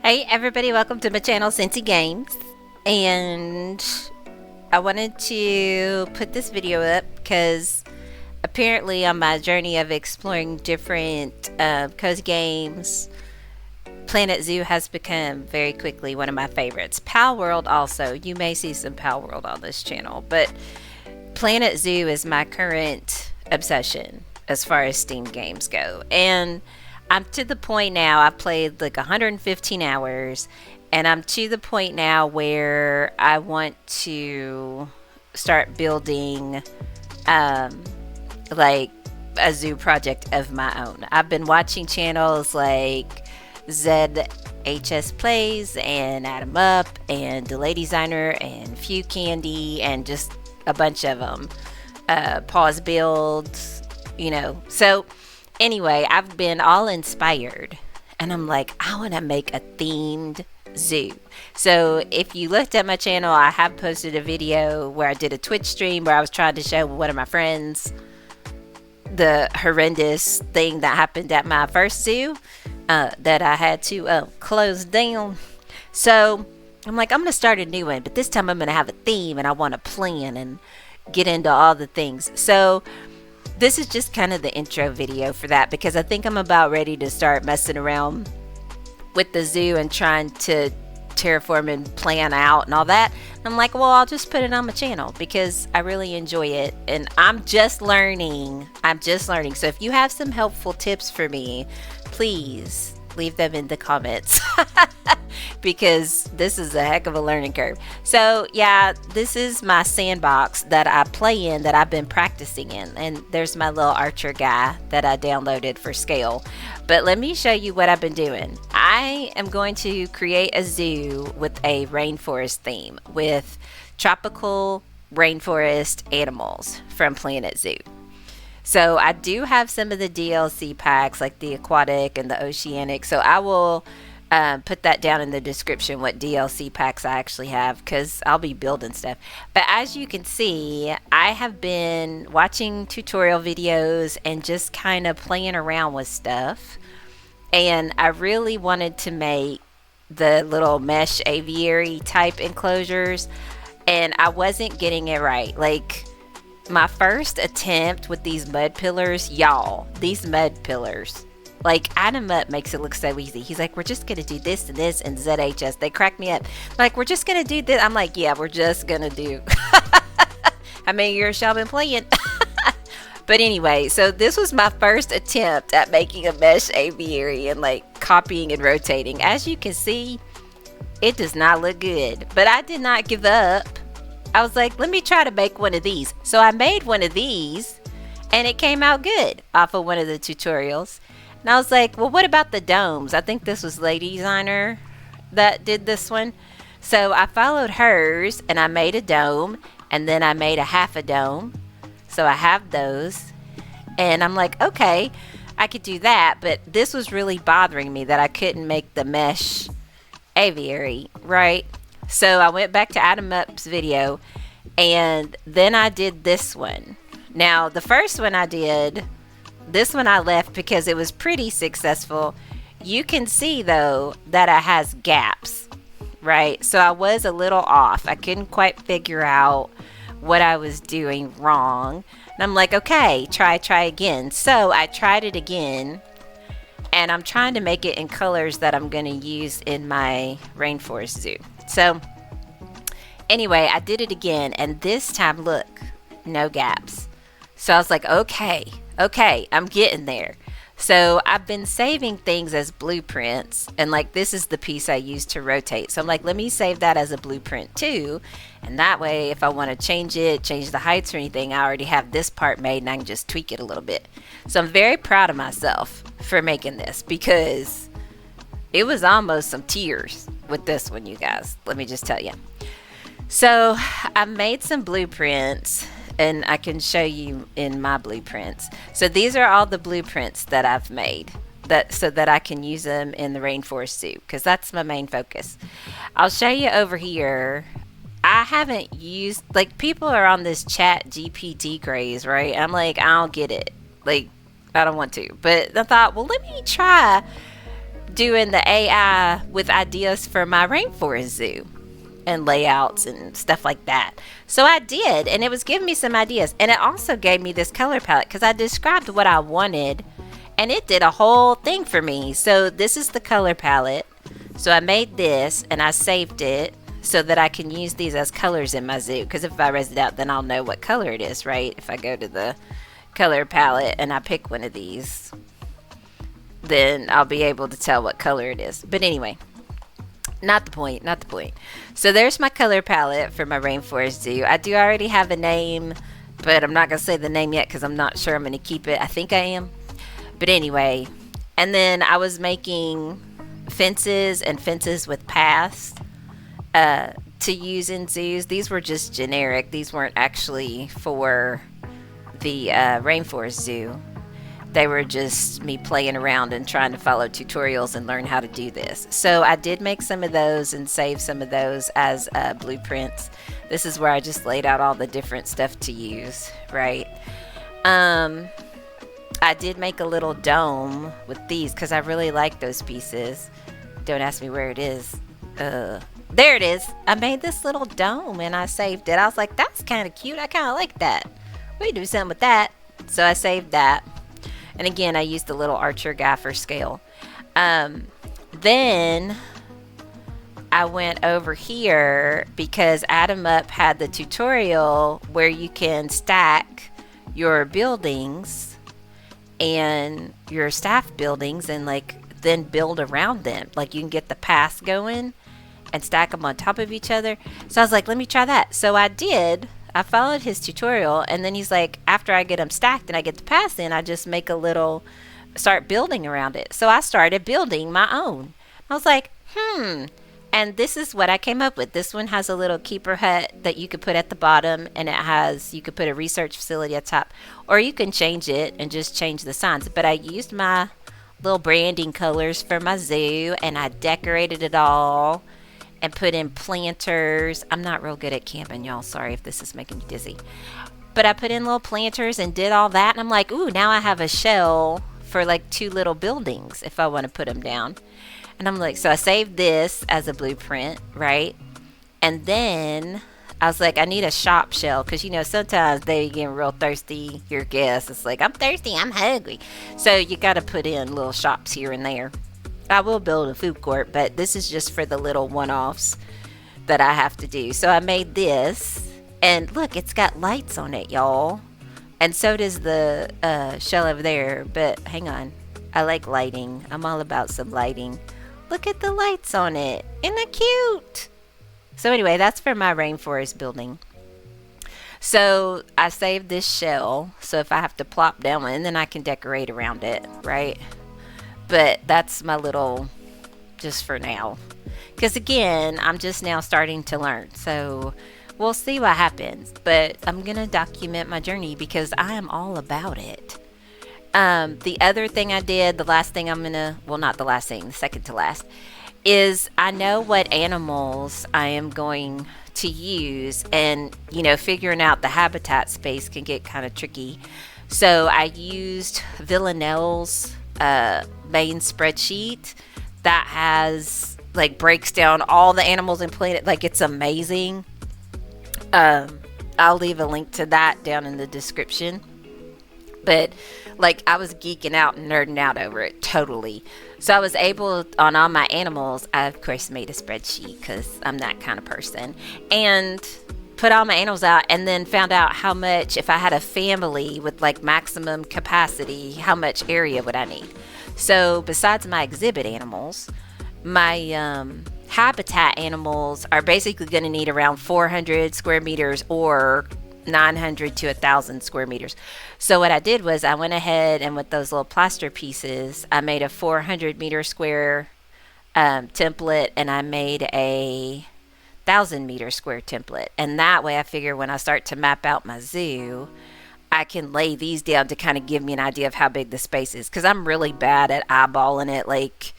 Hey everybody, welcome to my channel, Cincy Games. And I wanted to put this video up because apparently on my journey of exploring different cozy games, Planet Zoo has become very quickly one of my favorites. Pal World also, you may see some Pal World on this channel, but Planet Zoo is my current obsession as far as Steam games go. And I'm to the point now, I've played like 115 hours, and I'm to the point now where I want to start building like a zoo project of my own. I've been watching channels like ZHS Plays and Adam Up and Delay Designer and Few Candy and just a bunch of them. Pause Builds, so anyway, I've been all inspired and I'm like, I want to make a themed zoo. So if you looked at my channel, I have posted a video where I did a Twitch stream where I was trying to show one of my friends the horrendous thing that happened at my first zoo that I had to close down. So I'm like, I'm going to start a new one, but this time I'm going to have a theme and I want to plan and get into all the things. So this is just kind of the intro video for that because I think I'm about ready to start messing around with the zoo and trying to terraform and plan out and all that. I'm like, well, I'll just put it on my channel because I really enjoy it and I'm just learning. So if you have some helpful tips for me, please leave them in the comments because this is a heck of a learning curve. So yeah, this is my sandbox that I play in, that I've been practicing in, and there's my little archer guy that I downloaded for scale. But let me show you what I've been doing. I am going to create a zoo with a rainforest theme with tropical rainforest animals from Planet Zoo. So I do have some of the DLC packs like the Aquatic and the Oceanic. So I will put that down in the description what DLC packs I actually have because I'll be building stuff. But as you can see, I have been watching tutorial videos and just kind of playing around with stuff. And I really wanted to make the little mesh aviary type enclosures. And I wasn't getting it right. Like, my first attempt with these mud pillars, y'all, these mud pillars, like Adam Up makes it look so easy. He's like, we're just going to do this and this and ZHS. They crack me up. Like, we're just going to do this. I'm like, yeah, we're just going to do. How many years y'all been playing? But anyway, so this was my first attempt at making a mesh aviary and like copying and rotating. As you can see, it does not look good, but I did not give up. I was like, let me try to make one of these. So I made one of these and it came out good off of one of the tutorials. And I was like, well, what about the domes? I think this was Lady Designer that did this one. So I followed hers and I made a dome and then I made a half a dome. So I have those and I'm like, okay, I could do that. But this was really bothering me that I couldn't make the mesh aviary, right? So I went back to Adam Up's video and then I did this one. Now the first one I did, this one I left because it was pretty successful. You can see though that it has gaps, right? So I was a little off. I couldn't quite figure out what I was doing wrong. And I'm like, okay, try again. So I tried it again. And I'm trying to make it in colors that I'm going to use in my rainforest zoo. So anyway, I did it again. And this time, look, no gaps. So I was like, okay, I'm getting there. So I've been saving things as blueprints. And like, this is the piece I use to rotate. So I'm like, let me save that as a blueprint too. And that way, if I want to change it, change the heights or anything, I already have this part made and I can just tweak it a little bit. So I'm very proud of myself for making this because it was almost some tears with this one, you guys. Let me just tell you. So I made some blueprints and I can show you in my blueprints. So these are all the blueprints that I've made so that I can use them in the rainforest zoo because that's my main focus. I'll show you over here. I haven't used, like, people are on this chat GPT craze, right? I'm like, I don't get it. Like, I don't want to. But I thought, well, let me try doing the AI with ideas for my rainforest zoo and layouts and stuff like that. So I did, and it was giving me some ideas. And it also gave me this color palette because I described what I wanted, and it did a whole thing for me. So this is the color palette. So I made this, and I saved it so that I can use these as colors in my zoo. Because if I res it out, then I'll know what color it is, right? If I go to the color palette and I pick one of these, then I'll be able to tell what color it is. But anyway, not the point. So there's my color palette for my rainforest zoo. I do already have a name, but I'm not going to say the name yet because I'm not sure I'm going to keep it. I think I am. But anyway, and then I was making fences and fences with paths to use in zoos. These were just generic. These weren't actually for the rainforest zoo. They were just me playing around and trying to follow tutorials and learn how to do this. So I did make some of those and save some of those as blueprints. This is where I just laid out all the different stuff to use, right? I did make a little dome with these because I really like those pieces. Don't ask me where it is. There it is. I made this little dome and I saved it. I was like, that's kind of cute. I kind of like that. We do something with that. So I saved that. And again, I used the little Archer guy for scale. Then I went over here because Atom Up had the tutorial where you can stack your buildings and your staff buildings and like then build around them. Like you can get the paths going and stack them on top of each other. So I was like, let me try that. So I did. I followed his tutorial, and then he's like, after I get them stacked and I get the paths in, I just make a little, start building around it. So I started building my own. I was like, and this is what I came up with. This one has a little keeper hut that you could put at the bottom, and it has, you could put a research facility at top, or you can change it and just change the signs. But I used my little branding colors for my zoo, and I decorated it all and put in planters. I'm not real good at camping, y'all. Sorry if this is making me dizzy. But I put in little planters and did all that. And I'm like, ooh, now I have a shell for like 2 little buildings if I want to put them down. And I'm like, so I saved this as a blueprint, right? And then I was like, I need a shop shell. Because, you know, sometimes they get real thirsty. Your guess. It's like, I'm thirsty. I'm hungry. So you got to put in little shops here and there. I will build a food court, but this is just for the little one-offs that I have to do. So I made this, and look, it's got lights on it, y'all. And so does the shell over there, but hang on. I like lighting. I'm all about some lighting. Look at the lights on it. Isn't that cute? So anyway, that's for my rainforest building. So I saved this shell, so if I have to plop down one, then I can decorate around it, right? But that's my little, just for now. Because again, I'm just now starting to learn. So we'll see what happens. But I'm going to document my journey because I am all about it. The other thing I did, the last thing I'm going to, well, not the last thing, the second to last, is I know what animals I am going to use. And, you know, figuring out the habitat space can get kind of tricky. So I used Villanelle's main spreadsheet that has like breaks down all the animals and planet. Like it's amazing. I'll leave a link to that down in the description. But like I was geeking out and nerding out over it totally. So I was able, on all my animals, I of course made a spreadsheet because I'm that kind of person, and put all my animals out, and then found out how much, if I had a family with like maximum capacity, how much area would I need. So besides my exhibit animals, my habitat animals are basically going to need around 400 square meters or 900 to 1,000 square meters. So what I did was I went ahead and with those little plaster pieces, I made a 400 meter square template, and I made a 1,000 meter square template. And that way I figure when I start to map out my zoo, I can lay these down to kind of give me an idea of how big the space is, because I'm really bad at eyeballing it, like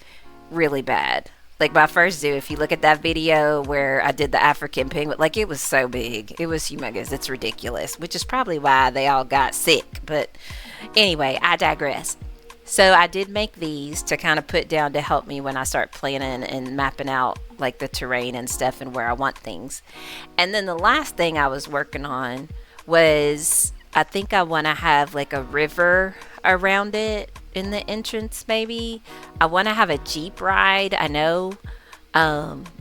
really bad. Like my first zoo, if you look at that video where I did the African penguin, like it was so big, it was humongous, it's ridiculous, which is probably why they all got sick. But anyway, I digress. So I did make these to kind of put down to help me when I start planning and mapping out like the terrain and stuff and where I want things. And then the last thing I was working on was, I think I want to have like a river around it in the entrance maybe. I want to have a Jeep ride. I know,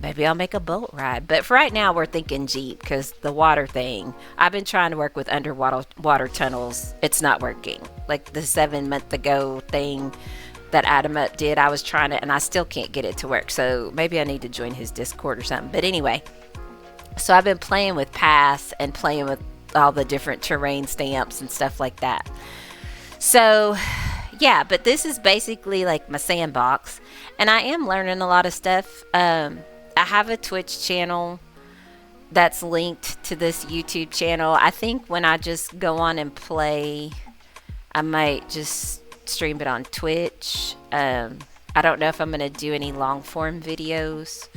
maybe I'll make a boat ride, but for right now we're thinking Jeep because the water thing. I've been trying to work with underwater water tunnels. It's not working. Like the 7 month ago thing that Adam Up did, I was trying to, and I still can't get it to work. So maybe I need to join his Discord or something. But anyway, so I've been playing with Pass and playing with all the different terrain stamps and stuff like that. So yeah, but this is basically like my sandbox, and I am learning a lot of stuff. I have a Twitch channel that's linked to this YouTube channel. I think when I just go on and play, I might just stream it on Twitch. I don't know if I'm gonna do any long form videos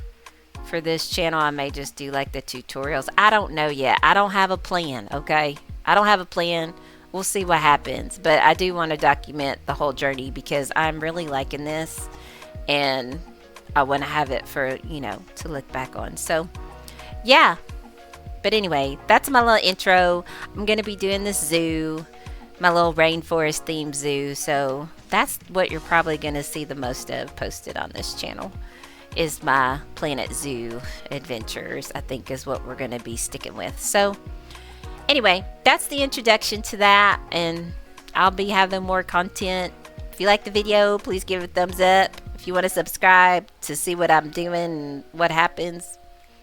for this channel. I may just do like the tutorials. I don't know yet. I don't have a plan. Okay, I don't have a plan. We'll see what happens, but I do want to document the whole journey because I'm really liking this, and I want to have it for, you know, to look back on. So yeah, but anyway, that's my little intro. I'm gonna be doing this zoo, my little rainforest themed zoo, so that's what you're probably gonna see the most of posted on this channel, is my Planet Zoo adventures, I think is what we're gonna be sticking with. So anyway, that's the introduction to that, and I'll be having more content. If you like the video, please give it a thumbs up. If you want to subscribe to see what I'm doing and what happens,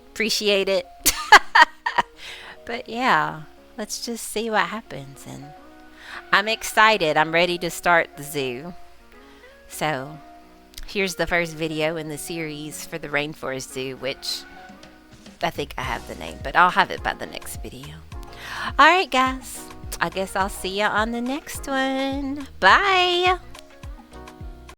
appreciate it. But yeah, let's just see what happens, and I'm excited. I'm ready to start the zoo. So here's the first video in the series for the Rainforest Zoo, which I think I have the name, but I'll have it by the next video. Alright guys, I guess I'll see you on the next one. Bye!